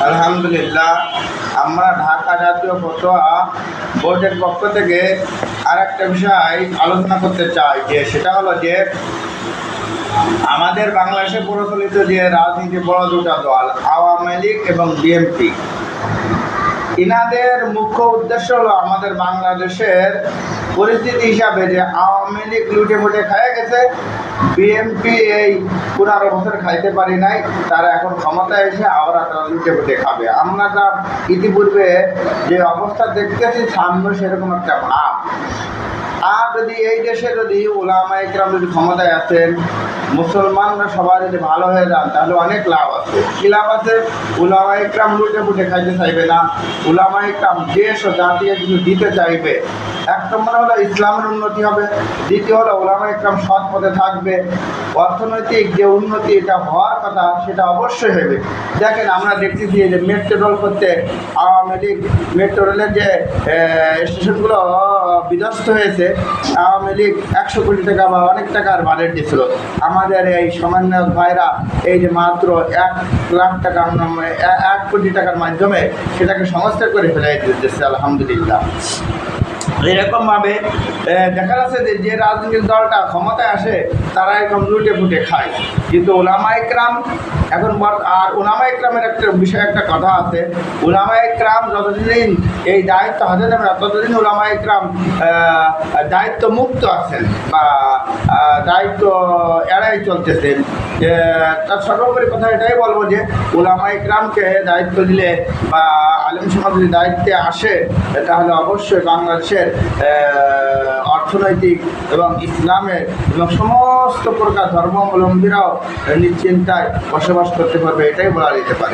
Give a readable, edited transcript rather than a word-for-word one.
আলহামদুলিল্লাহ, আমরা ঢাকা জাতীয় ফতোয়া বোর্ডের পক্ষ থেকে আর একটা বিষয় আলোচনা করতে চাই, যে সেটা হলো যে আমাদের বাংলাদেশে প্রচলিত যে রাজনীতি বড় দুটা দল, আওয়ামী লীগ এবং বিএনপি, ইনাদের মুখ্য উদ্দেশ্য হলো আমাদের বাংলাদেশের পরিস্থিতি হিসাবে যে আওয়ামী লীগ লুটে মুটে খাইয়ে গেছে, বিএনপি এই 15 বছর খাইতে পারি নাই, তারা এখন ক্ষমতায় এসে আবার তারা লুটে মুটে খাবে। আমরা যা ইতিপূর্বে যে অবস্থা দেখতেছি সামনে সেরকম একটা ভাব। আর যদি এই দেশে যদি উলামায়ে কেরাম যদি ক্ষমতায় আছেন, মুসলমানরা সবাই যদি ভালো হয়ে যান, তাহলে অনেক লাভ আছে। কী লাভ আছে? উলামায়ে কেরাম লুটে পুটে খাইতে চাইবে না, উলামায়ে কেরাম দেশ ও জাতিকে কিছু দিতে চাইবে। এক নম্বর হলো ইসলামের উন্নতি হবে, দ্বিতীয় হলো উলামায়ে কেরাম সৎ পথে থাকবে, অর্থনৈতিক যে উন্নতি এটা হওয়ার কথা সেটা অবশ্যই হবে। দেখেন, আমরা দেখতেছি যে মেট্রো রেল করতে আওয়ামী লীগ মেট্রো রেলের যে স্টেশনগুলো বিধ্বস্ত হয়েছে, আওয়ামী লীগ 100 কোটি টাকা বা অনেক টাকার বাজেট দিয়েছিল। আমাদের এই সামান্য ভাইরা এই যে মাত্র 1 লাখ টাকা 1 কোটি টাকার মাধ্যমে সেটাকে সংস্কার করে ফেলে দিচ্ছে। আলহামদুলিল্লাহ, এরকমভাবে দেখা যাচ্ছে যে রাজনৈতিক দলটা ক্ষমতায় আসে তারা একদম লুটে ফুটে খায়। কিন্তু উলামায়ে কেরাম এখন আর উলামায়ে কেরামের একটা বিষয়, একটা কথা আছে, উলামায়ে কেরাম যতদিন এই দায়িত্ব হাতে নেবে না ততদিন উলামায়ে কেরাম দায়িত্ব মুক্ত আছেন বা দায়িত্ব এড়াই চলতেছেন। তার সর্বোপরি কথা এটাই বলবো যে উলামায়ে কেরামকে দায়িত্ব দিলে বা আলেম সমাজ যদি দায়িত্বে আসে, তাহলে অবশ্যই বাংলাদেশের অর্থনৈতিক এবং ইসলামের এবং সমস্ত প্রকার ধর্মাবলম্বীরাও নিশ্চিন্তায় বসবাস করতে পারবে, এটাই বলা যেতে পারে।